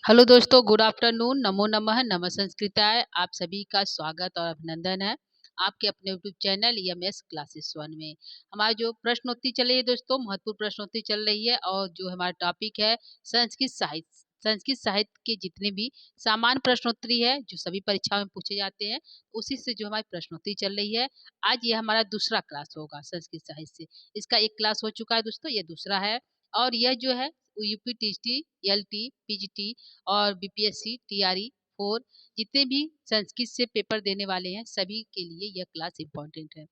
Hello दोस्तों, good afternoon, नमो नमः, नमः संस्कृताय। आप सभी का स्वागत और अभिनंदन है आपके अपने YouTube channel EMS classes one में। हमारा जो प्रश्नोत्तरी चल रही है दोस्तों, महत्वपूर्ण प्रश्नोत्तरी चल रही है और जो हमारा टॉपिक है संस्कृत साहित्य। संस्कृत साहित्य के जितने भी सामान्य प्रश्नोत्तरी है जो सभी परीक्षाओं में पूछे जाते हैं, उसी से जो हमारी प्रश्नोत्तरी चल रही है। आज ये हमारा दूसरा क्लास होगा संस्कृत साहित्य से। इसका एक क्लास हो चुका है दोस्तों, ये दूसरा है। और यह जो है यूपी टीजीटी, एलटी, पीजीटी और बीपीएससी, टीआरई 4 जितने भी संस्कृत से पेपर देने वाले हैं सभी के लिए यह क्लास इम्पोर्टेंट है।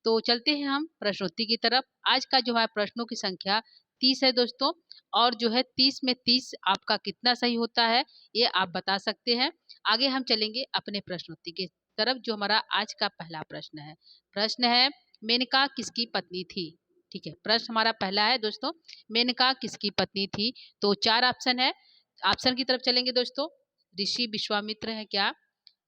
तो चलते हैं हम प्रश्नोत्तरी की तरफ। आज का जो है प्रश्नों की संख्या 30 है दोस्तों। और जो है 30 में 30 आपका कितना सही होता है ये आप बता सकते हैं। आगे हम चलेंगे अपने प्रश्नोत्तरी की तरफ। जो हमारा आज का पहला प्रश्न है मेनका किसकी पत्नी थी। ठीक है, प्रश्न हमारा पहला है दोस्तों, मेनका किसकी पत्नी थी। तो चार ऑप्शन है। ऑप्शन की तरफ चलेंगे दोस्तों। ऋषि विश्वामित्र है क्या,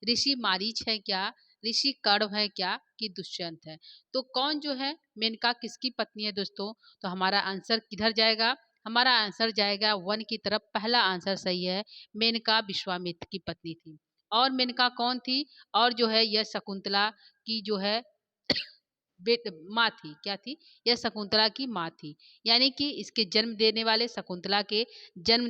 ऋषि मारीच है क्या, ऋषि कण्व है क्या कि दुष्यंत है। तो कौन जो है मेनका किसकी पत्नी है दोस्तों। तो हमारा आंसर किधर जाएगा, हमारा आंसर जाएगा वन की तरफ। पहला आंसर सही है, मेनका विश्वामित्र की पत्नी थी। और मेनका कौन थी, और जो है यह शकुंतला की जो है बेट माँ थी। क्या थी, यह शकुंतला की माँ थी। यानी कि इसके जन्म देने वाले, शकुंतला के जन्म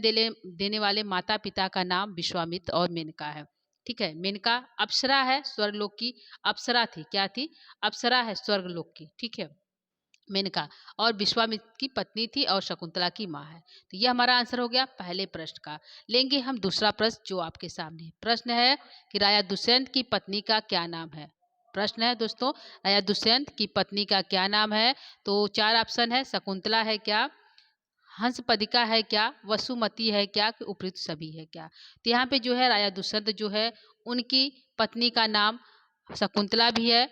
देने वाले माता पिता का नाम विश्वामित्र और मेनका है। ठीक है, मेनका अप्सरा है, स्वर्गलोक की अप्सरा थी। क्या थी, अप्सरा है स्वर्गलोक की। ठीक है, मेनका और विश्वामित्र की पत्नी थी और शकुंतला की माँ है। तो यह हमारा आंसर हो गया पहले प्रश्न का। लेंगे हम दूसरा प्रश्न जो आपके सामने है। प्रश्न है कि राजा दुष्यंत की पत्नी का क्या नाम है। प्रश्न है दोस्तों, राजा दुष्यंत की पत्नी का क्या नाम है। तो चार ऑप्शन है, शकुंतला है क्या, हंसपदिका है क्या, वसुमती है क्या कि उपयुक्त सभी है क्या। तो यहाँ पे जो है राजा दुष्यंत जो है उनकी पत्नी का नाम शकुंतला भी है,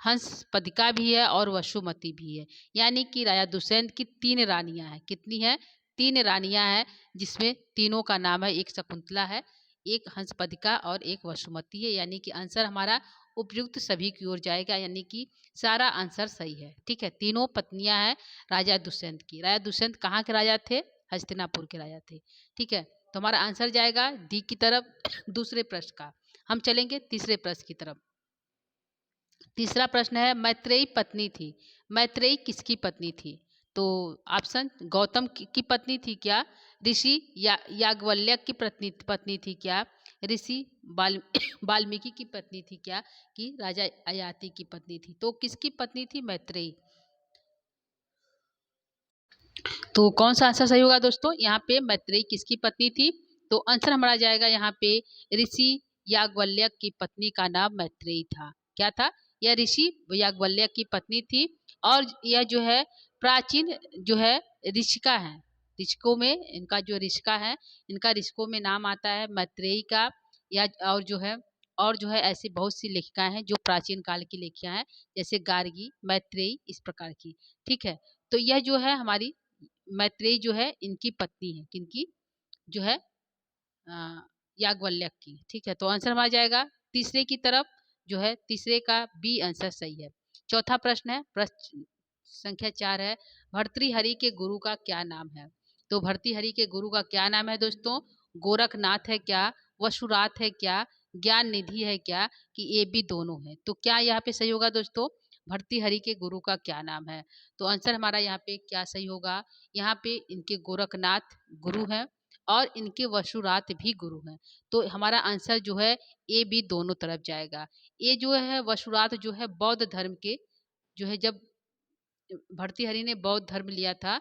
हंसपदिका भी है और वसुमती भी है। यानी कि राजा दुष्यंत की तीन रानियां हैं। कितनी है, तीन रानियां हैं, जिसमें तीनों का नाम है, एक शकुंतला है, एक हंसपदिका और एक वसुमती है। यानी कि आंसर हमारा उपयुक्त सभी की ओर जाएगा, यानी कि सारा आंसर सही है। ठीक है, तीनों पत्नियां हैं राजा दुष्यंत की। राजा दुष्यंत कहाँ के राजा थे, हस्तिनापुर के राजा थे। ठीक है, तो हमारा आंसर जाएगा डी की तरफ दूसरे प्रश्न का। हम चलेंगे तीसरे प्रश्न की तरफ। तीसरा प्रश्न है मैत्रेयी पत्नी थी। मैत्रेयी किसकी पत्नी थी। तो ऑप्शन गौतम की पत्नी थी क्या, ऋषि याज्ञवल्क्य की पत्नी पत्नी थी क्या, ऋषि वाल्मीकि की पत्नी थी क्या कि राजा ययाति की पत्नी थी। तो किसकी पत्नी थी मैत्रेयी। तो कौन सा आंसर सही होगा दोस्तों, यहाँ पे मैत्रेयी किसकी पत्नी थी। तो आंसर हमारा जाएगा यहाँ पे ऋषि याज्ञवल्क्य की पत्नी का नाम मैत्रेयी था। क्या था, यह ऋषि याज्ञवल्क्य की पत्नी थी। और यह जो है प्राचीन जो है ऋषिका है। ऋषिकों में इनका जो ऋषिका है, इनका ऋषिकों में नाम आता है मैत्रेयी का। या और जो है ऐसी बहुत सी लेखिकाएं हैं जो प्राचीन काल की लेखिकाएं हैं, जैसे गार्गी, मैत्रेयी, इस प्रकार की। ठीक है, तो यह जो है हमारी मैत्रेयी जो है इनकी पत्नी है, किनकी, जो है याज्ञवल्क्य की। ठीक है, तो आंसर हमारा जाएगा तीसरे की तरफ। जो है तीसरे का बी आंसर सही है। चौथा प्रश्न है, प्रश्न संख्या 4 है, भर्तृहरि के गुरु का क्या नाम है। तो भर्तृहरि के गुरु का क्या नाम है दोस्तों, गोरखनाथ है क्या, वसुरात है क्या, ज्ञान निधि है क्या कि ये भी दोनों है। तो क्या यहाँ पे सही होगा दोस्तों, भर्तृहरि के गुरु का क्या नाम है। तो आंसर हमारा यहाँ पे क्या सही होगा, यहाँ पे इनके गोरखनाथ गुरु हैं और इनके वसुरात भी गुरु हैं। तो हमारा आंसर जो है ए बी दोनों तरफ जाएगा। ये जो है वसुरात जो है बौद्ध धर्म के, जो है जब भर्तृहरि ने बौद्ध धर्म लिया था,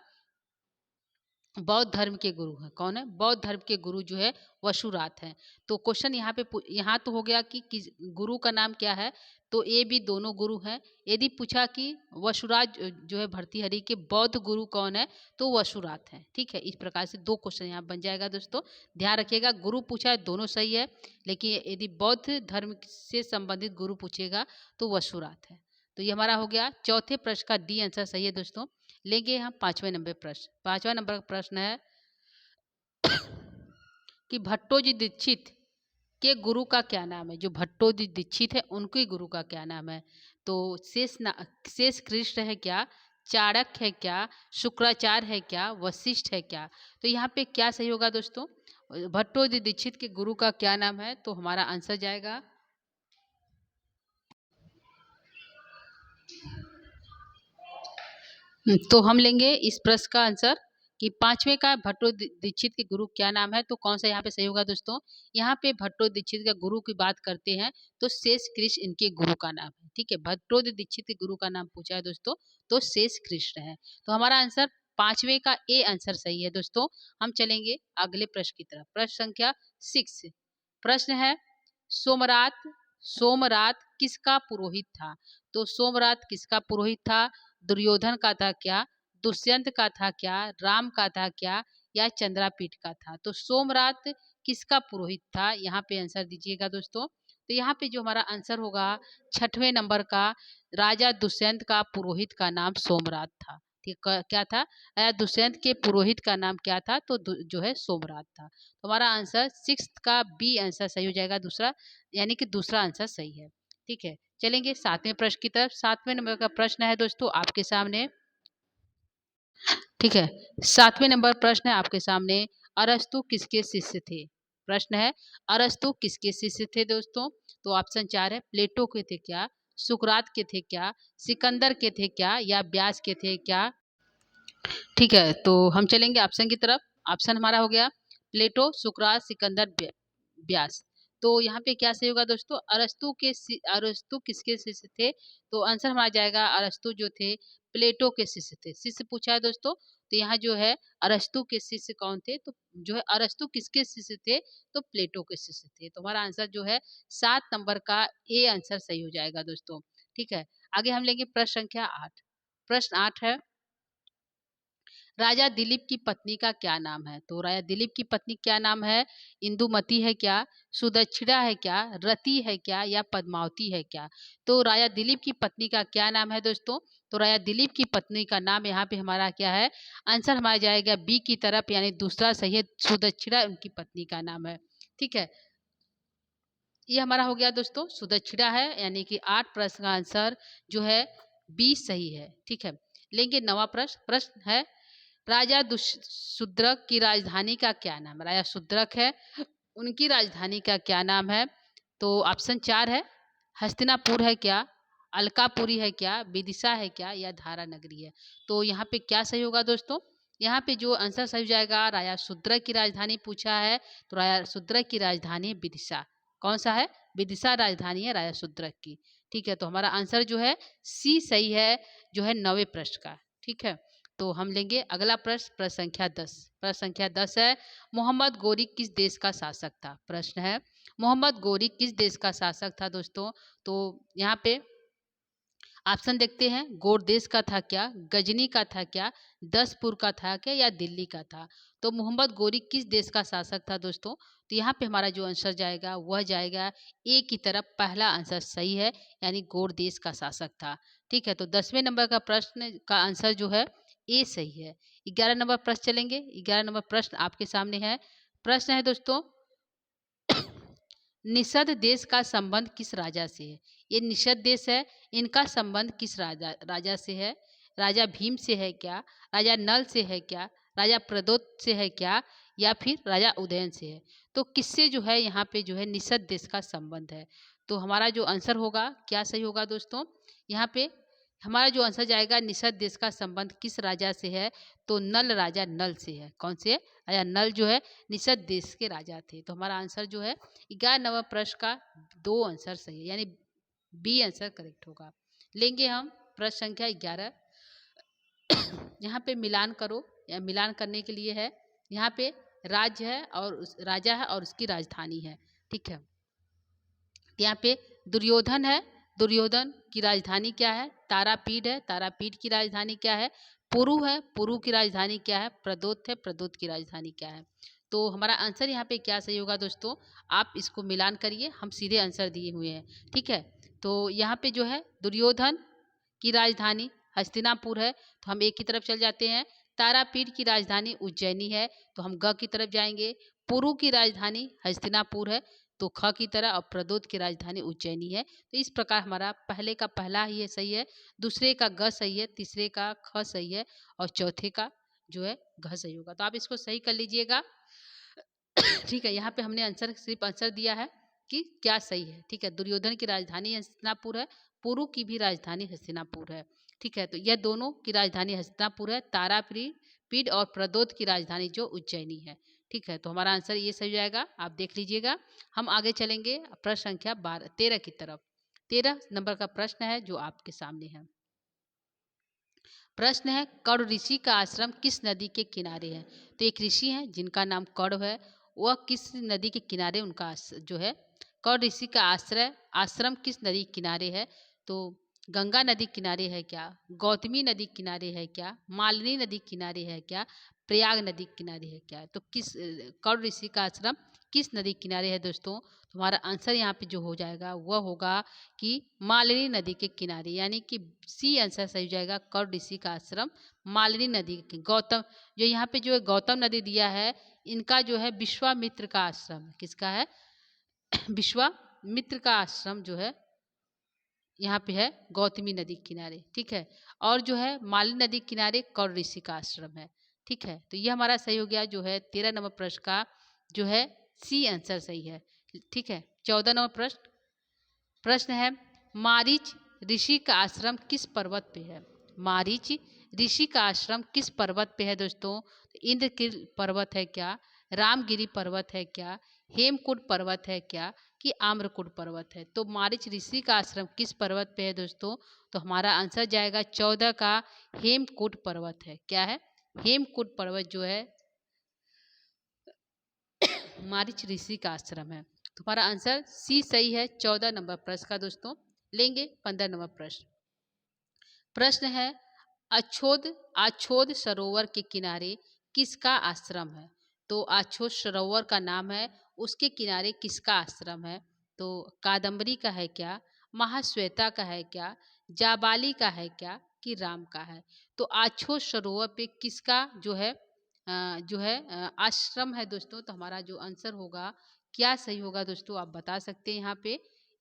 बौद्ध धर्म के गुरु हैं। कौन है, बौद्ध धर्म के गुरु जो है वसुरात हैं। तो क्वेश्चन यहाँ पे यहाँ तो हो गया कि किस गुरु का नाम क्या है। तो ये भी दोनों गुरु हैं। यदि पूछा कि वसुरात जो है भर्तृहरि के बौद्ध गुरु कौन है, तो वसुरात हैं। ठीक है, इस प्रकार से दो क्वेश्चन यहाँ बन जाएगा दोस्तों। ध्यान रखिएगा, गुरु पूछा है दोनों सही है, लेकिन यदि बौद्ध धर्म से संबंधित गुरु पूछेगा तो वसुरात है। तो ये हमारा हो गया चौथे प्रश्न का डी आंसर सही है दोस्तों। लेंगे हम पांचवें नंबर प्रश्न। पांचवा नंबर का प्रश्न है कि भट्टोजी दीक्षित के गुरु का क्या नाम है। जो भट्टोजी दीक्षित है उनके गुरु का क्या नाम है। तो शेष कृष्ण है क्या, चाणक्य है क्या, शुक्राचार्य है क्या, वशिष्ठ है क्या। तो यहाँ पे क्या सही होगा दोस्तों, भट्टोजी दीक्षित के गुरु का क्या नाम है? तो हमारा आंसर जाएगा तो हम लेंगे इस प्रश्न का आंसर कि पांचवें का भट्टो दीक्षित के गुरु क्या नाम है? तो कौन सा यहाँ पे सही होगा दोस्तों? यहाँ पे भट्टो दीक्षित का गुरु की बात करते हैं तो शेष कृष्ण इनके गुरु का नाम है। ठीक है, भट्टो दीक्षित के गुरु का नाम पूछा है दोस्तों, तो शेष कृष्ण है। तो हमारा आंसर पांचवें का ए आंसर सही है दोस्तों। हम चलेंगे अगले प्रश्न की तरफ। प्रश्न संख्या 6। प्रश्न है सोमरात सोमरात किसका पुरोहित था? तो सोमरात किसका पुरोहित था? दुर्योधन का था क्या? दुष्यंत का था क्या? राम का था क्या? या चंद्रापीठ का था? तो सोमरात किसका पुरोहित था? यहाँ पे आंसर दीजिएगा दोस्तों। तो यहाँ पे जो हमारा आंसर होगा 6वें नंबर का, राजा दुष्यंत का पुरोहित का नाम सोमरात था। ठीक, क्या था? राजा दुष्यंत के पुरोहित का नाम क्या था? तो जो है सोमरात था। तो हमारा आंसर 6 का बी आंसर सही हो जाएगा, दूसरा, यानी कि दूसरा आंसर सही है। ठीक है, चलेंगे 7वें प्रश्न की तरफ। 7वें नंबर का प्रश्न है दोस्तों आपके सामने। ठीक है, 7वें नंबर प्रश्न है आपके सामने, अरस्तु किसके शिष्य थे? प्रश्न है अरस्तु किसके शिष्य थे दोस्तों? तो ऑप्शन 4 है, प्लेटो के थे क्या? सुकरात के थे क्या? सिकंदर के थे क्या? या व्यास के थे क्या? ठीक है, तो हम चलेंगे ऑप्शन की तरफ। ऑप्शन हमारा हो गया प्लेटो, सुकरात, सिकंदर, व्यास। तो यहाँ पे क्या सही होगा दोस्तों? अरस्तु किसके शिष्य थे? तो आंसर हमारा जाएगा अरस्तु जो थे प्लेटो के शिष्य थे। शिष्य पूछा है दोस्तों, तो यहाँ जो है अरस्तु के शिष्य कौन थे? तो जो है अरस्तु किसके शिष्य थे? तो प्लेटो के शिष्य थे। तो हमारा आंसर जो है 7 नंबर का ए आंसर सही हो जाएगा दोस्तों। ठीक है, आगे हम लेंगे प्रश्न संख्या 8। प्रश्न 8 है, राजा दिलीप की पत्नी का क्या नाम है? तो राजा दिलीप की पत्नी क्या नाम है? इंदुमती है क्या? सुदक्षिणा है क्या? रति है क्या? या पद्मावती है क्या? तो राजा दिलीप की पत्नी का क्या नाम है दोस्तों? तो राजा दिलीप की पत्नी का नाम यहाँ पे हमारा क्या है? आंसर हमारा जाएगा बी की तरफ, यानी दूसरा सही है, सुदक्षिणा उनकी पत्नी का नाम है। ठीक है, ये हमारा हो गया दोस्तों, सुदक्षिणा है, यानी कि 8 प्रश्न का आंसर जो है बी सही है। ठीक है, लेंगे नवा प्रश्न। प्रश्न है राजा शुद्रक की राजधानी का क्या नाम? राजा शुद्रक है, उनकी राजधानी का क्या नाम है? तो ऑप्शन 4 है, हस्तिनापुर है क्या? अलकापुरी है क्या? विदिशा है क्या? या धारा नगरी है? तो यहाँ पे क्या सही होगा दोस्तों? यहाँ पे जो आंसर सही हो जाएगा, राजा शुद्रक की राजधानी पूछा है, तो राजा शुद्रक की राजधानी विदिशा। कौन सा है? विदिशा राजधानी है राजा शुद्रक की। ठीक है, तो हमारा आंसर जो है सी सही है, जो है 9वें प्रश्न का। ठीक है, तो हम लेंगे अगला प्रश्न, प्रश्न संख्या 10। प्रश्न संख्या 10 है, मोहम्मद गोरी किस देश का शासक था? प्रश्न है मोहम्मद गोरी किस देश का शासक था दोस्तों? तो यहाँ पे ऑप्शन देखते हैं, गोर देश का था क्या? गजनी का था क्या? दसपुर का था क्या? या दिल्ली का था? तो मोहम्मद गोरी किस देश का शासक था दोस्तों? तो यहाँ पे हमारा जो आंसर जाएगा वह जाएगा ए की तरफ, पहला आंसर सही है, यानी गोर देश का शासक था। ठीक है, तो 10वें नंबर का प्रश्न का आंसर जो है ए सही है। 11 नंबर प्रश्न चलेंगे। 11 नंबर प्रश्न आपके सामने है। प्रश्न है दोस्तों, निषद देश का संबंध किस राजा से है? ये निषद देश है, इनका संबंध किस राजा राजा से है? राजा भीम से है क्या? राजा नल से है क्या? राजा प्रदोत से है क्या? या फिर राजा उदयन से है? तो किससे जो है यहाँ पे जो है निषद देश का संबंध है? तो हमारा जो आंसर होगा क्या सही होगा दोस्तों? यहाँ पे हमारा जो आंसर जाएगा, निषद देश का संबंध किस राजा से है? तो नल राजा नल से है। कौन से? राजा नल जो है निषद देश के राजा थे। तो हमारा आंसर जो है 11 नंबर प्रश्न का 2 आंसर सही है, यानी बी आंसर करेक्ट होगा। लेंगे हम प्रश्न संख्या 11। यहाँ पे मिलान करो, या मिलान करने के लिए है, यहाँ पे राज्य है और राजा है और उसकी राजधानी है। ठीक है, यहाँ पे दुर्योधन है, दुर्योधन की राजधानी क्या है? तारापीठ है, तारापीठ की राजधानी क्या है? पुरु है, पुरु की राजधानी क्या है? प्रदोत है, प्रदोत की राजधानी क्या है? तो हमारा आंसर यहाँ पे क्या सही होगा दोस्तों? आप इसको मिलान करिए, हम सीधे आंसर दिए हुए हैं। ठीक है, तो यहाँ पे जो है दुर्योधन की राजधानी हस्तिनापुर है, तो हम एक की तरफ चल जाते हैं। तारापीठ की राजधानी उज्जैनी है, तो हम ग की तरफ जाएंगे। पुरु की राजधानी हस्तिनापुर है, तो ख की तरह, और प्रदोत की राजधानी उज्जैनी है। तो इस प्रकार हमारा पहले का पहला ही है सही है, दूसरे का ग सही है, तीसरे का ख सही है, और चौथे का जो है घ सही होगा। तो आप इसको सही कर लीजिएगा। ठीक है, यहाँ पे हमने आंसर सिर्फ आंसर दिया है कि क्या सही है। ठीक है, दुर्योधन की राजधानी हस्तिनापुर है, पुरु की भी राजधानी हस्तिनापुर है। ठीक है, तो यह दोनों की राजधानी हस्तिनापुर है, तारापीठ और प्रदोत की राजधानी जो उज्जैनी है। ठीक है, तो हमारा आंसर ये सही हो जाएगा, आप देख लीजिएगा। हम आगे चलेंगे प्रश्न संख्या 13 की तरफ। 13 नंबर का प्रश्न है जो आपके सामने है। प्रश्न है, कड़ ऋषि का आश्रम किस नदी के किनारे है? तो एक ऋषि है जिनका नाम कड़ है, वह किस नदी के किनारे उनका जो है कड़ ऋषि का आश्रम किस नदी के किनारे है? तो गंगा नदी किनारे है क्या, गौतमी नदी किनारे है क्या, मालिनी नदी किनारे है क्या, प्रयाग नदी किनारे है क्या? तो किस कड़ ऋषि का आश्रम किस नदी किनारे है दोस्तों? तुम्हारा आंसर यहाँ पे जो हो जाएगा वह होगा कि मालिनी नदी के किनारे, यानी कि सी आंसर सही हो जाएगा। कड़ ऋषि का आश्रम मालिनी नदी के, गौतम जो यहाँ पे जो है गौतम नदी दिया है, इनका जो है विश्वामित्र का आश्रम है। किसका है? विश्वामित्र का आश्रम जो है यहाँ पे है गौतमी नदी के किनारे। ठीक है, और जो है मालिनी नदी के किनारे कौर ऋषि का आश्रम है। ठीक है, तो ये हमारा सही हो गया जो है 13 नंबर प्रश्न का जो है सी आंसर सही है। ठीक है, 14 नंबर प्रश्न है, मारीच ऋषि का आश्रम किस पर्वत पे है? मारीच ऋषि का आश्रम किस पर्वत पे है दोस्तों? इंद्रकील पर्वत है क्या, रामगिरी पर्वत है क्या, हेमकुंड पर्वत है क्या, कि आम्रकुंड पर्वत है? तो मारीच ऋषि का आश्रम किस पर्वत पे है दोस्तों? तो हमारा आंसर जाएगा 14 का हेमकुंड पर्वत है। क्या है? हेमकुंड पर्वत जो है मारीच ऋषि का आश्रम है। तुम्हारा आंसर सी सही है 14 नंबर प्रश्न का दोस्तों। लेंगे 15 नंबर प्रश्न है, आछोद सरोवर के किनारे किसका आश्रम है? तो आछोद सरोवर का नाम है, उसके किनारे किसका आश्रम है? तो कादम्बरी का है क्या, महाश्वेता का है क्या, जाबाली का है क्या, कि राम का है? तो आछोद सरोवर पे किसका आश्रम है दोस्तों? तो हमारा जो आंसर होगा क्या सही होगा दोस्तों, आप बता सकते हैं।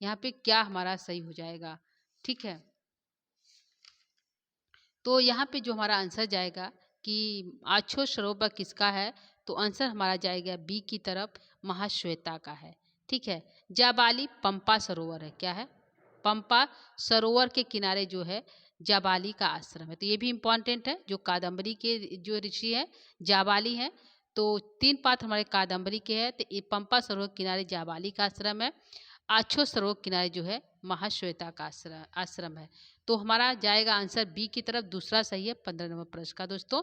यहाँ पे क्या हमारा सही हो जाएगा? ठीक है, तो यहाँ पे जो हमारा आंसर जाएगा कि आछो सरोवर किसका है, तो आंसर हमारा जाएगा बी की तरफ, महाश्वेता का है। ठीक है, जाबाली पंपा सरोवर है। क्या है? पंपा सरोवर के किनारे जो है जाबाली का आश्रम है। तो ये भी इम्पॉर्टेंट है, जो कादम्बरी के जो ऋषि है जाबाली है। तो 3 पात्र हमारे कादम्बरी के हैं, तो ये पंपा सरोवर के किनारे जाबाली का आश्रम है, आछो सरोवर के किनारे जो है महाश्वेता का आश्रम है। तो हमारा जाएगा आंसर बी की तरफ, दूसरा सही है 15 नंबर प्रश्न का दोस्तों।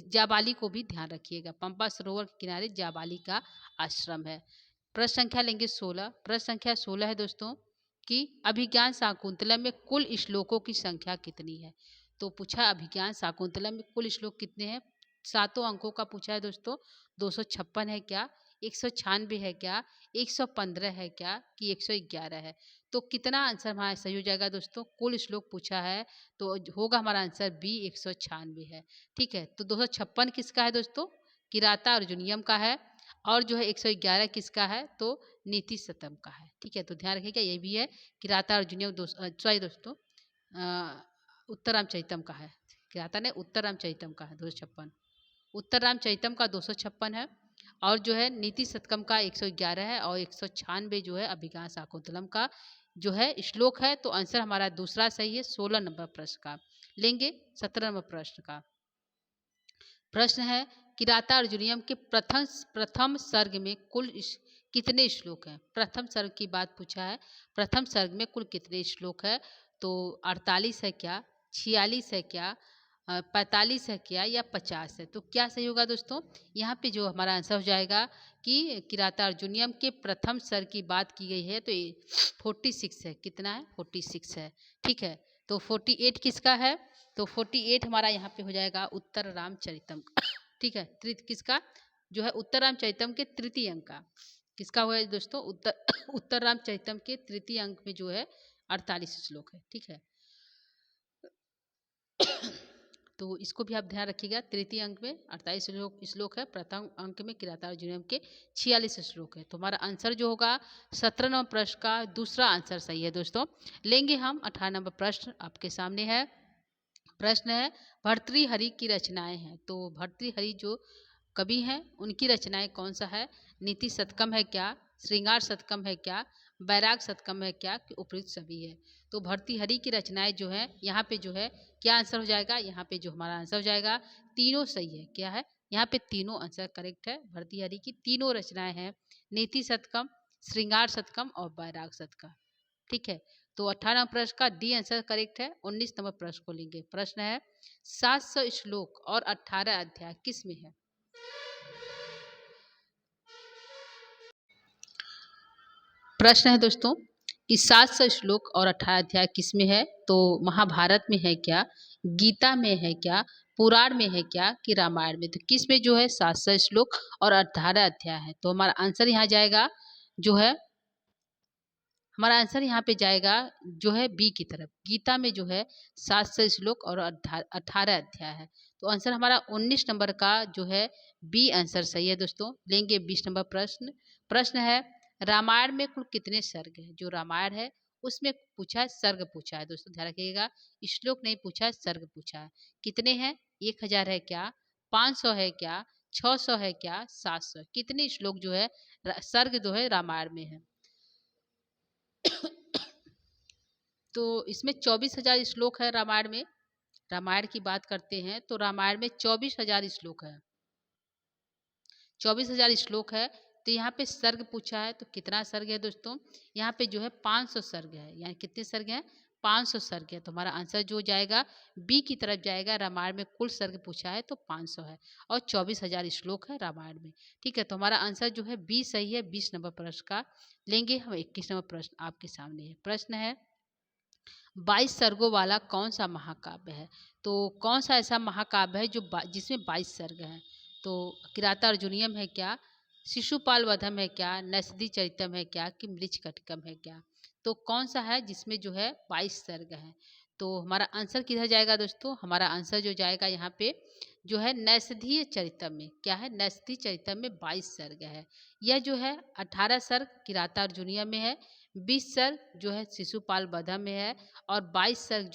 जाबाली को भी ध्यान रखिएगा, पंपा सरोवर के किनारे जाबाली का आश्रम है। प्रश्न संख्या लेंगे 16। प्रश्न संख्या 16 है दोस्तों कि अभिज्ञान शाकुंतलम में कुल श्लोकों की संख्या कितनी है? तो पूछा अभिज्ञान शाकुंतलम में कुल श्लोक कितने हैं? 7 अंकों का पूछा है दोस्तों। 256 है क्या, 196 है क्या, 115 है क्या, कि 111 है? तो कितना आंसर हमारा सही हो जाएगा दोस्तों? कुल श्लोक पूछा है तो होगा हमारा आंसर बी 196 है। ठीक है, तो 256 किसका है दोस्तों? किराता अर्जुनियम का है, और जो है 111 किसका है? तो नीति सतम का है। ठीक है, तो ध्यान रखिएगा ये भी है किराता अर्जुनियम सॉरी दोस्तों, उत्तर रामचरितम का है। किराता ने उत्तर रामचरितम का है 256, उत्तर रामचरितम का 256 है, और जो है नीति शतकम का 111 है, और 196 जो है अभिज्ञान शाकुंतलम का जो है श्लोक है। तो आंसर हमारा दूसरा सही है 16 नंबर प्रश्न का। लेंगे 17 नंबर प्रश्न का। प्रश्न है, किराता अर्जुनियम के प्रथम सर्ग में कुल कितने श्लोक हैं? प्रथम सर्ग की बात पूछा है, प्रथम सर्ग में कुल कितने श्लोक है? तो 48 है क्या, 46 है क्या, 45 है क्या, या 50 है? तो क्या सही होगा दोस्तों? यहाँ पे जो हमारा आंसर हो जाएगा कि किराता अर्जुनियम के प्रथम सर्ग की बात की गई है, तो ये 46 है। कितना है? 46 है। ठीक है, तो 48 किसका है? तो 48 हमारा यहाँ पे हो जाएगा उत्तर रामचरितम। ठीक है, किसका जो है उत्तर रामचरितम के तृतीय अंक का, किसका हुआ है दोस्तों? उत्तर रामचरितम के तृतीय अंक में जो है 48 श्लोक है। ठीक है, तो इसको भी आप ध्यान रखिएगा, तृतीय अंक में 48 श्लोक है, प्रथम अंक में किराता अर्जुनियम के 46 श्लोक है। तो हमारा आंसर जो होगा 17 नंबर प्रश्न का दूसरा आंसर सही है दोस्तों। लेंगे हम 18 नंबर प्रश्न आपके सामने है। प्रश्न है, भर्तृहरि की रचनाएं हैं। तो भर्तृहरि जो कवि हैं उनकी रचनाएं कौन सा है? नीति शतकम है क्या, श्रृंगार शतकम है क्या, बैराग शतकम है क्या, कि उपयुक्त सभी है। तो भर्तृहरि की रचनाएं जो है यहाँ पे जो है क्या आंसर हो जाएगा, यहाँ पे जो हमारा आंसर हो जाएगा तीनों सही है। क्या है यहाँ पे तीनों आंसर करेक्ट है। भर्तृहरि की तीनों रचनाएं हैं, नीति शतकम, श्रृंगार शतकम और बैराग शतकम। ठीक है, तो 18 प्रश्न का डी आंसर करेक्ट है। 19 नंबर प्रश्न को लेंगे। प्रश्न है 700 श्लोक और 18 अध्याय किस में है। प्रश्न है दोस्तों कि 700 श्लोक और 18 अध्याय किस में है। तो महाभारत में है क्या, गीता में है क्या, पुराण में है क्या, कि रामायण में। तो किस में जो है 700 श्लोक और 18 अध्याय है। तो हमारा आंसर यहाँ जाएगा जो है, हमारा आंसर यहाँ पे जाएगा जो है बी की तरफ। गीता में जो है 700 श्लोक और 18 अध्याय है। तो आंसर हमारा 19 नंबर का जो है बी आंसर सही है दोस्तों। लेंगे 20 नंबर प्रश्न। प्रश्न है रामायण में कुल कितने सर्ग है। जो रामायण है उसमें पूछा है, सर्ग पूछा है दोस्तों, ध्यान रखिएगा। श्लोक नहीं पूछा है, सर्ग पूछा है। कितने हैं, 1000 है क्या, 500 है क्या, 600 है क्या, 700। कितने श्लोक जो है सर्ग जो है रामायण में है। तो इसमें 24,000 श्लोक है रामायण में। रामायण की बात करते हैं तो रामायण में 24,000 श्लोक है। 24,000 श्लोक है। तो यहाँ पे सर्ग पूछा है, तो कितना सर्ग है दोस्तों, यहाँ पे जो है 500 सर्ग है। यानी कितने सर्ग हैं, 500 सर्ग है। तो हमारा आंसर जो जाएगा बी की तरफ जाएगा। रामायण में कुल सर्ग पूछा है तो 500 है और 24,000 श्लोक है रामायण में। ठीक है, तो हमारा आंसर जो है बी सही है। 20 नंबर प्रश्न का लेंगे हम। 21 नंबर प्रश्न आपके सामने है। प्रश्न है 22 सर्गों वाला कौन सा महाकाव्य है। तो कौन सा ऐसा महाकाव्य है जो जिसमें 22 सर्ग हैं। तो किराता अर्जुनियम है क्या, शिशुपाल वधम है क्या, नैषधि चरितम है क्या, कि मृच्छकटिकम है क्या। तो कौन सा है जिसमें जो है 22 सर्ग हैं। तो हमारा आंसर किधर जाएगा दोस्तों, हमारा आंसर जो जाएगा यहाँ पे जो है नैषधीय चरितम में। क्या है, नैषधीय चरितम में 22 सर्ग है। यह जो है 18 सर्ग किराता अर्जुनियम में है, 20 सर्ग जो है शिशुपाल वधम में है और 22 सर्ग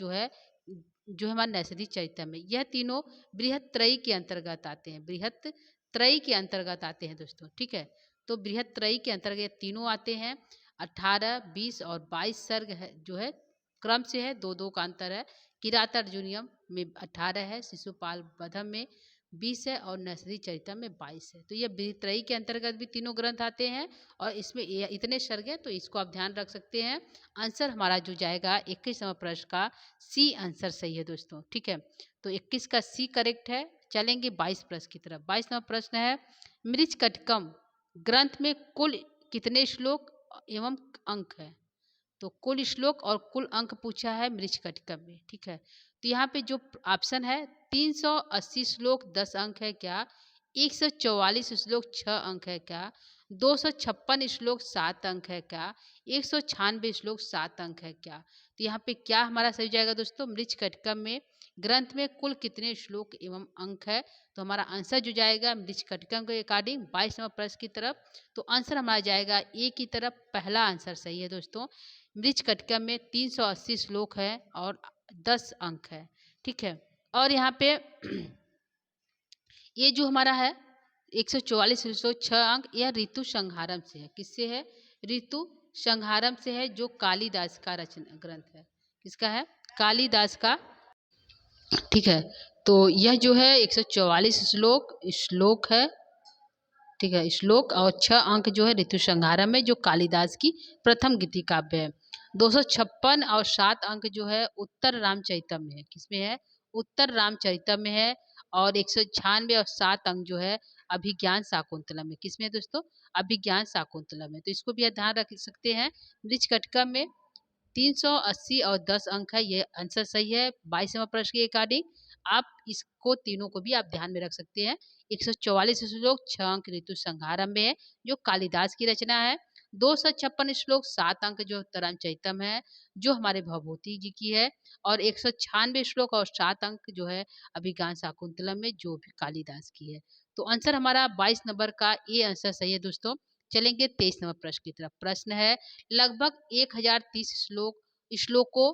जो हमारे नैषधीय चरितम में। यह तीनों बृहत त्रयी के अंतर्गत आते हैं। बृहत त्रयी के अंतर्गत आते हैं दोस्तों। ठीक है, तो बृहत त्रयी के अंतर्गत तीनों आते हैं। 18, 20 और 22 सर्ग है जो है क्रम से है, दो दो का अंतर है। किराता अर्जुनियम में 18 है, शिशुपाल वधम में 20 है और नैषधीय चरितम में 22 है। तो ये बृहत त्रयी के अंतर्गत भी तीनों ग्रंथ आते हैं और इसमें इतने सर्ग है, तो इसको आप ध्यान रख सकते हैं। आंसर हमारा जो जाएगा 21 नंबर प्रश्न का सी आंसर सही है दोस्तों। ठीक है, तो 21 का सी करेक्ट है। चलेंगे 22 प्रश्न की तरफ। 22 नंबर प्रश्न है मृच्छकटिकम ग्रंथ में कुल कितने श्लोक एवं अंक है। तो कुल श्लोक और कुल अंक पूछा है मृच्छकटिकम में। ठीक है, तो यहाँ पे जो ऑप्शन है 380 श्लोक 10 अंक है क्या, 144 श्लोक 6 अंक है क्या, 256 श्लोक 7 अंक है क्या, 196 श्लोक 7 अंक है क्या। तो यहाँ पे क्या हमारा सही जाएगा दोस्तों, मृच्छकटिकम में ग्रंथ में कुल कितने श्लोक एवं अंक है। तो हमारा आंसर जो जाएगा मृच्छकटिकम के अकॉर्डिंग 22 नंबर प्रश्न की तरफ, तो आंसर हमारा जाएगा ए की तरफ। पहला आंसर सही है दोस्तों। मृच्छकटिकम में 380 श्लोक है और 10 अंक है। ठीक है, और यहाँ पे ये जो हमारा है 144 श्लोक 6 अंक, यह ऋतु संहारम से है। किससे है, ऋतु संहारम से है, जो कालिदास का रचना ग्रंथ है। किसका है, कालिदास का। ठीक है, तो यह जो है 144 श्लोक है। ठीक है, श्लोक और 6 अंक जो है ऋतु संहारम में, जो कालिदास की प्रथम गीति काव्य है। 256 और 7 अंक जो है उत्तर रामचरितम में है। किसमें है, उत्तर रामचरितम में है। और 196 और 7 अंक जो है अभिज्ञान शाकुंतलम में। किसमें है दोस्तों, अभिज्ञान शाकुंतलम में। तो इसको भी ध्यान रख सकते हैं। मृच्छकटिकम में 380 और 10 अंक है, ये आंसर सही है 22 नंबर प्रश्न के अकॉर्डिंग। आप इसको तीनों को भी आप ध्यान में रख सकते हैं। 144 श्लोक 6 अंक ऋतु संहारम में है, जो कालिदास की रचना है। 256 श्लोक 7 अंक जो तरम चैतम है, जो हमारे भवभूति जी की है। और 196 श्लोक और 7 अंक जो है अभिज्ञान शाकुंतलम में, जो भी कालिदास की है। तो आंसर हमारा 22 नंबर का ये आंसर सही है दोस्तों। चलेंगे 23 नंबर प्रश्न की तरफ। प्रश्न है लगभग 1030 श्लोकों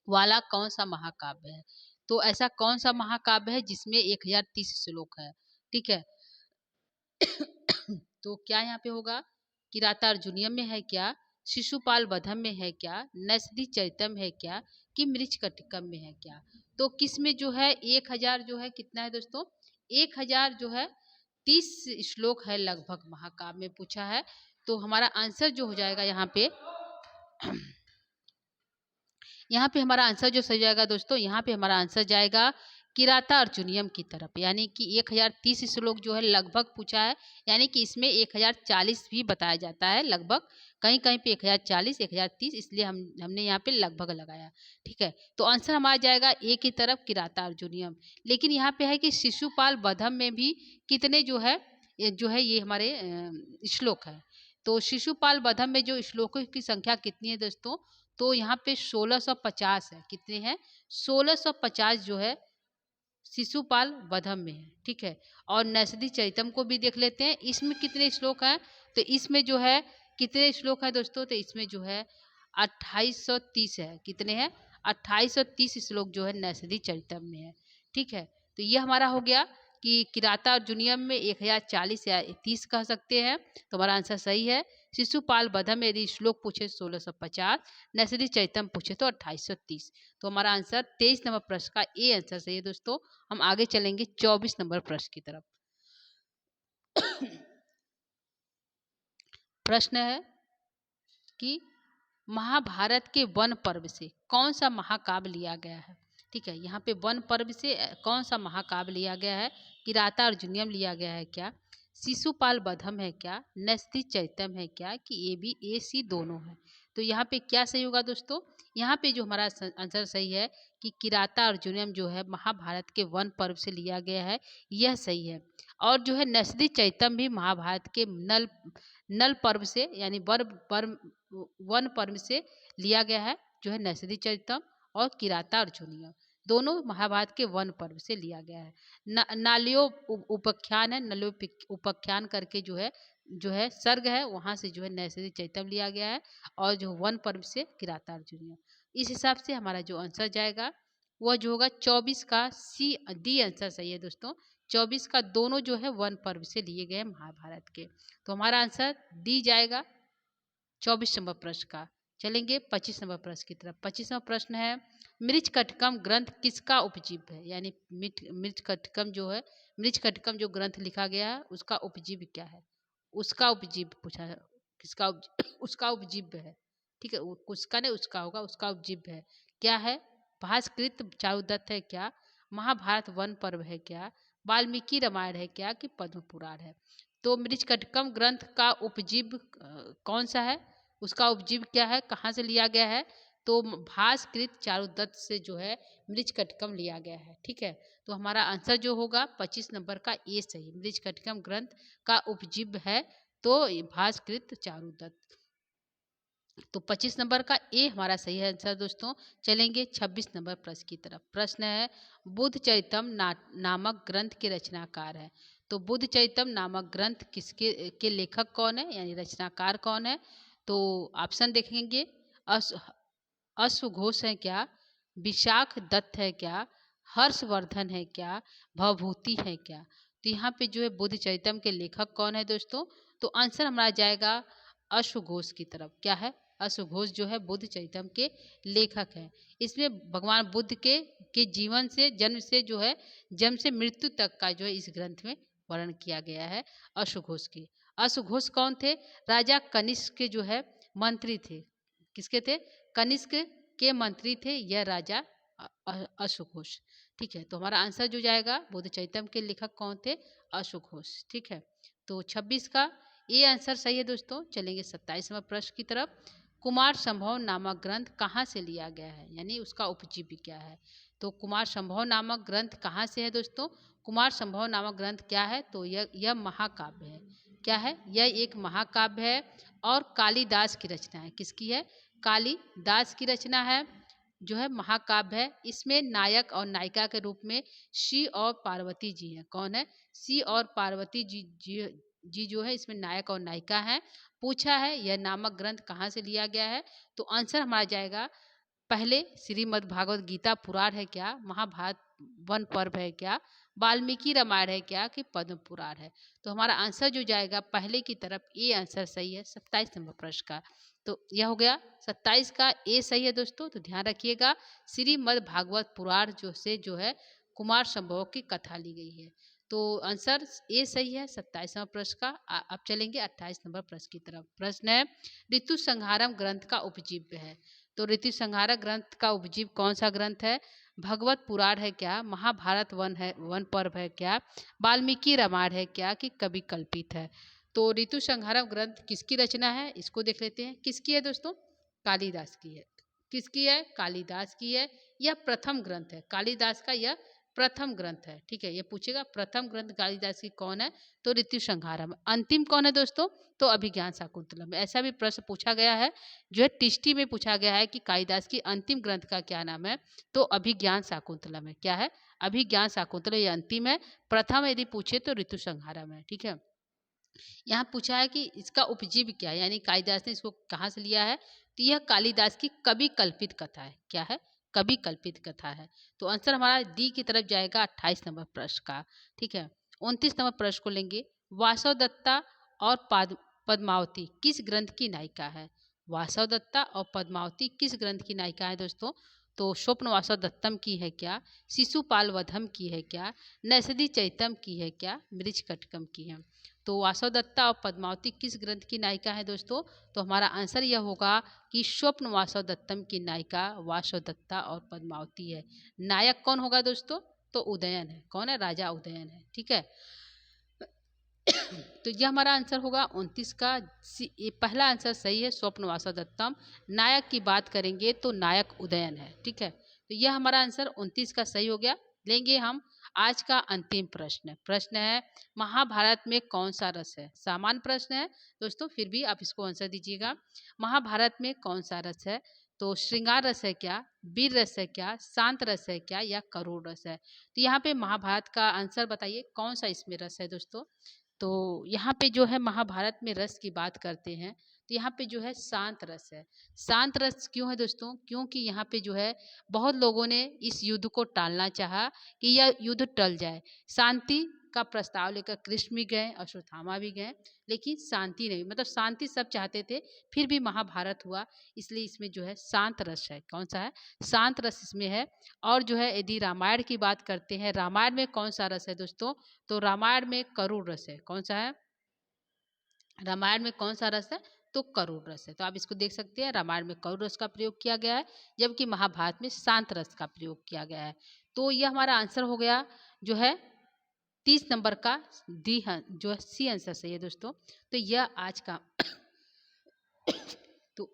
वाला कौन सा महाकाव्य है। तो ऐसा कौन सा महाकाव्य है जिसमें 1030 श्लोक है। ठीक है, तो क्या यहाँ पे होगा, किरातार्जुनीयम में है क्या, शिशुपाल वधम में है क्या, नैषधि चरितम है क्या, कि मृच्छकटिकम में है क्या। तो किस में जो है 1000 जो है कितना है दोस्तों, 1000 जो है 30 श्लोक है लगभग महाकाव्य में पूछा है। तो हमारा आंसर जो हो जाएगा यहाँ पे हमारा आंसर जो सही जाएगा दोस्तों, यहाँ पे हमारा आंसर जाएगा किराता अर्जुनियम की तरफ, यानी कि 1030 श्लोक जो है लगभग पूछा है, यानी कि इसमें 1040 भी बताया जाता है लगभग, कहीं कहीं पे 1040 1030, इसलिए हमने यहाँ पे लगभग लगाया। ठीक है, तो आंसर हमारा जाएगा ए की तरफ, किराता अर्जुनियम। लेकिन यहाँ पे है कि शिशुपाल वधम में भी कितने जो है ये हमारे श्लोक है। तो शिशुपाल वधम में जो श्लोकों की संख्या कितनी है दोस्तों, तो यहाँ पे 1650 है। कितने हैं, 1650 जो है शिशुपाल वधम में है। ठीक है, और नैषधि चरितम को भी देख लेते हैं, इसमें कितने श्लोक हैं। तो इसमें जो है कितने श्लोक हैं दोस्तों, तो इसमें जो है 2830 है। कितने हैं, 2830 श्लोक जो है नैषधि चरितम में है। ठीक है, तो ये हमारा हो गया कि किराता अर्जुनियम में 1040 या 30 कह सकते हैं, तो हमारा आंसर सही है। शिशुपाल वधम में यदि श्लोक पूछे 1650, नैषधि चरितम पूछे तो 2830। तो हमारा आंसर 23 नंबर प्रश्न का ए आंसर सही है दोस्तों। हम आगे चलेंगे 24 नंबर प्रश्न की तरफ। प्रश्न है कि महाभारत के वन पर्व से कौन सा महाकाव्य लिया गया है। ठीक है, यहाँ पे वन पर्व से कौन सा महाकाव्य लिया गया है, किराता अर्जुनियम लिया गया है क्या, शिशुपाल वधम है क्या, नैषधि चरितम है क्या, कि ए बी ए सी दोनों है। तो यहाँ पे क्या सही होगा दोस्तों, यहाँ पे जो हमारा आंसर सही है कि किराता अर्जुनियम जो है महाभारत के वन पर्व से लिया गया है, यह सही है। और जो है नैषधि चरितम भी महाभारत के नल नल पर्व से यानी वन पर्व से लिया गया है, जो है नैषधि चरितम और किराता अर्जुनियम दोनों महाभारत के वन पर्व से लिया गया है। नालियो उपाख्यान है, नलियो उपाख्यान करके जो है सर्ग है, वहां से जो है नैषधि चरितम लिया गया है, और जो वन पर्व से किराता अर्जुनियम। इस हिसाब से हमारा जो आंसर जाएगा वह जो होगा 24 का सी डी आंसर सही है दोस्तों। 24 का दोनों जो है वन पर्व से लिए गए महाभारत के, तो हमारा आंसर डी जाएगा 24 नंबर प्रश्न का। चलेंगे 25 नंबर प्रश्न की तरफ। 25वां प्रश्न है, मृच्छकटिकम ग्रंथ किसका उपजीव्य है, यानी मृच्छकटिकम जो ग्रंथ लिखा गया है उसका उपजीव्य क्या है, उसका उपजीव्य पूछा है, किसका उसका उपजीव्य है। ठीक है, उसका नहीं उसका होगा, उसका उपजीव्य है क्या है, भास्कृत चारुदत्त है क्या, महाभारत वन पर्व है क्या, वाल्मीकि रामायण है क्या, कि पद्म पुराण है। तो मृच्छकटिकम ग्रंथ का उपजीव्य कौन सा है, उसका उपजीव्य क्या है, कहाँ से लिया गया है, तो भास्कृत चारुदत्त से जो है मृच्छकटिकम लिया गया है। ठीक है, तो हमारा आंसर जो होगा 25 नंबर का ए सही, मृच्छकटिकम ग्रंथ का उपजीव्य है तो भास्कृत चारुदत्त। तो 25 नंबर का ए हमारा सही है आंसर दोस्तों। चलेंगे 26 नंबर प्रश्न की तरफ। प्रश्न है, बुद्ध चरितम नामक ग्रंथ के रचनाकार है। तो बुद्ध चरितम नामक ग्रंथ के लेखक कौन है, यानी रचनाकार कौन है। तो ऑप्शन देखेंगे, अस अश्वघोष है क्या, विशाख दत्त है क्या, हर्षवर्धन है क्या, भवभूति है क्या। तो यहाँ पे जो है बुद्ध चरितम के लेखक कौन है दोस्तों, तो आंसर हमारा जाएगा अश्वघोष की तरफ। क्या है, अश्वघोष जो है बुद्ध चरितम के लेखक हैं। इसमें भगवान बुद्ध के जीवन से जन्म से मृत्यु तक का जो है इस ग्रंथ में वर्णन किया गया है अश्वघोष के। अश्वघोष कौन थे, राजा कनिष्क के जो है मंत्री थे। किसके थे, कनिष्क के मंत्री थे यह राजा अश्वघोष। ठीक है, तो हमारा आंसर जो जाएगा बुद्ध चरितम के लेखक कौन थे, अश्वघोष। ठीक है, तो 26 का ये आंसर सही है दोस्तों। चलेंगे 27वें प्रश्न की तरफ। कुमार संभव नामक ग्रंथ कहाँ से लिया गया है, यानी उसका उपजीव्य क्या है। तो कुमार संभव नामक ग्रंथ कहाँ से है दोस्तों, कुमार संभव नामक ग्रंथ क्या है, तो यह महाकाव्य है। क्या है, यह एक महाकाव्य है और कालिदास की रचना है। किसकी है, कालिदास की रचना है, जो है महाकाव्य है। इसमें नायक और नायिका के रूप में शिव और पार्वती जी हैं। कौन है, शिव और पार्वती जी जो है इसमें नायक और नायिका हैं। पूछा है यह नामक ग्रंथ कहाँ से लिया गया है, तो आंसर हमारा जाएगा पहले श्रीमद् भागवत गीता पुराण है क्या, महाभारत वन पर्व है क्या, वाल्मीकि रामायण है क्या, कि पद्म पुराण है। तो हमारा आंसर जो जाएगा पहले की तरफ, ये आंसर सही है 27 नंबर प्रश्न का। तो यह हो गया 27 का ए सही है दोस्तों। तो ध्यान रखिएगा, श्रीमद् भागवत पुराण जो है कुमार संभव की कथा ली गई है। तो आंसर ए सही है 27 नंबर प्रश्न का। अब चलेंगे 28 नंबर प्रश्न की तरफ। प्रश्न है, ऋतु संहारम ग्रंथ का उपजीव्य है। तो ऋतु संहारक ग्रंथ का उपजीव कौन सा ग्रंथ है? भगवत पुराण है क्या, महाभारत वन पर्व है क्या, वाल्मीकि रामायण है क्या, कि कवि कल्पित है। तो ऋतु संहारक ग्रंथ किसकी रचना है, इसको देख लेते हैं। किसकी है दोस्तों? कालिदास की है। किसकी है? कालिदास की है। यह प्रथम ग्रंथ है कालिदास का, यह प्रथम ग्रंथ है। ठीक है, ये पूछेगा प्रथम ग्रंथ कालिदास की कौन है, तो ऋतु संहारम। अंतिम कौन है दोस्तों? तो अभिज्ञान शाकुंतलम। ऐसा भी प्रश्न पूछा गया है, जो है टिष्टी में पूछा गया है कि कालिदास की अंतिम ग्रंथ का क्या नाम है, तो अभिज्ञान शाकुंतलम है। क्या है? अभिज्ञान शाकुंतलम, ये अंतिम है। प्रथम यदि पूछे तो ऋतु संहारम है। ठीक है, यहाँ पूछा है कि इसका उपजीव क्या है, यानी कालिदास ने इसको कहाँ से लिया है, तो यह कालिदास की कवि कल्पित कथा है। क्या है? कवि कल्पित कथा है। तो आंसर हमारा डी की तरफ जाएगा 28 नंबर प्रश्न का। ठीक है, 29 नंबर प्रश्न को लेंगे। वासव दत्ता और पद्मावती किस ग्रंथ की नायिका है? वासव दत्ता और पद्मावती किस ग्रंथ की नायिका है दोस्तों? तो स्वप्न वासव दत्तम की है क्या, शिशुपाल वधम की है क्या, नैषधि चैतम की है क्या, मृज कटकम की है। तो वासव दत्ता और पद्मावती किस ग्रंथ की नायिका है दोस्तों? तो हमारा आंसर यह होगा कि स्वप्न वासव दत्तम की नायिका वासव दत्ता और पद्मावती है। नायक कौन होगा दोस्तों? तो उदयन है। कौन है? राजा उदयन है। ठीक है, तो यह हमारा आंसर होगा 29 का। पहला आंसर सही है, स्वप्न वासव दत्तम। नायक की बात करेंगे तो नायक उदयन है। ठीक है, तो यह हमारा आंसर 29 का सही हो गया। लेंगे हम आज का अंतिम प्रश्न। प्रश्न है, महाभारत में कौन सा रस है? सामान्य प्रश्न है दोस्तों, फिर भी आप इसको आंसर दीजिएगा। महाभारत में कौन सा रस है? तो श्रृंगार रस है क्या, वीर रस है क्या, शांत रस है क्या, या करुण रस है? तो यहाँ पे महाभारत का आंसर बताइए, कौन सा इसमें रस है दोस्तों? तो यहाँ पे जो है महाभारत में रस की बात करते हैं, तो यहाँ पे जो है शांत रस है। शांत रस क्यों है दोस्तों? क्योंकि यहाँ पे जो है बहुत लोगों ने इस युद्ध को टालना चाहा कि यह युद्ध टल जाए। शांति का प्रस्ताव लेकर कृष्ण भी गए, अश्वत्थामा भी गए, लेकिन शांति नहीं, मतलब शांति सब चाहते थे, फिर भी महाभारत हुआ। इसलिए इसमें जो है शांत रस है। कौन सा है? शांत रस इसमें है। और जो है यदि रामायण की बात करते हैं, रामायण में कौन सा रस है दोस्तों? तो रामायण में करुण रस है। कौन सा है? रामायण में कौन सा रस है? तो करुण रस है। तो आप इसको देख सकते हैं, रामायण में करुण रस का प्रयोग किया गया है, जबकि महाभारत में शांत रस का प्रयोग किया गया है। तो यह हमारा आंसर हो गया जो है 30 नंबर का डी, जो है सी आंसर सही है दोस्तों। तो यह आज का तो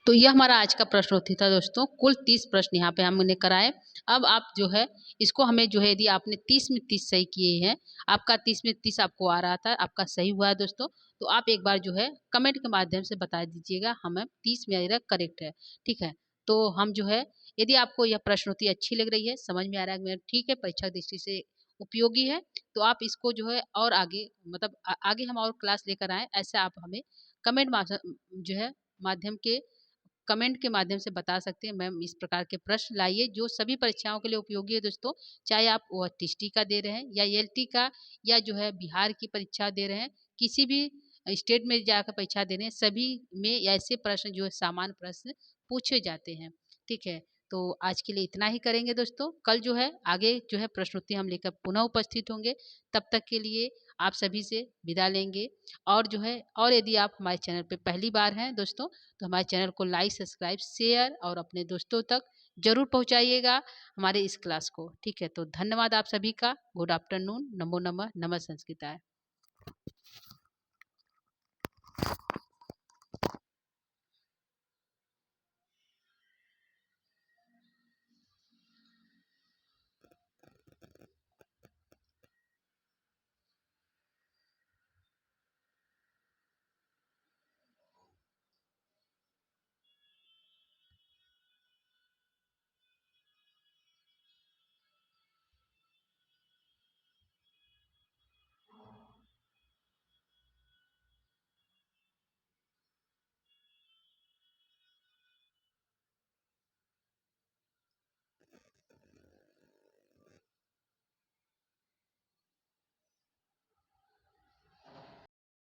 तो यह हमारा आज का प्रश्नोत्तरी था दोस्तों। कुल 30 प्रश्न यहाँ पे हमने कराए। अब आप जो है इसको हमें जो है, यदि आपने 30 में 30 सही किए हैं, आपका 30 में 30 आपको आ रहा था, आपका सही हुआ है दोस्तों, तो आप एक बार जो है कमेंट के माध्यम से बता दीजिएगा हमें 30 मेरा करेक्ट है। ठीक है, तो हम जो है, यदि आपको यह प्रश्नोत्तरी अच्छी लग रही है, समझ में आ रहा है मेरा, ठीक है, परीक्षा दृष्टि से उपयोगी है, तो आप इसको जो है और आगे, मतलब आगे हम और क्लास लेकर आए, ऐसे आप हमें कमेंट जो है माध्यम के कमेंट के माध्यम से बता सकते हैं। मैम इस प्रकार के प्रश्न लाइए जो सभी परीक्षाओं के लिए उपयोगी है दोस्तों, चाहे आप वो टीएसटी का दे रहे हैं या एलटी का, या जो है बिहार की परीक्षा दे रहे हैं, किसी भी स्टेट में जाकर परीक्षा दे रहे हैं, सभी में ऐसे प्रश्न जो है सामान्य प्रश्न पूछे जाते हैं। ठीक है, तो आज के लिए इतना ही करेंगे दोस्तों। कल जो है आगे जो है प्रश्नोत्तरी हम लेकर पुनः उपस्थित होंगे। तब तक के लिए आप सभी से विदा लेंगे। और जो है, और यदि आप हमारे चैनल पे पहली बार हैं दोस्तों, तो हमारे चैनल को लाइक, सब्सक्राइब, शेयर और अपने दोस्तों तक जरूर पहुंचाइएगा हमारे इस क्लास को। ठीक है, तो धन्यवाद आप सभी का। Good afternoon. नमो नमः। नमः संस्कृताय।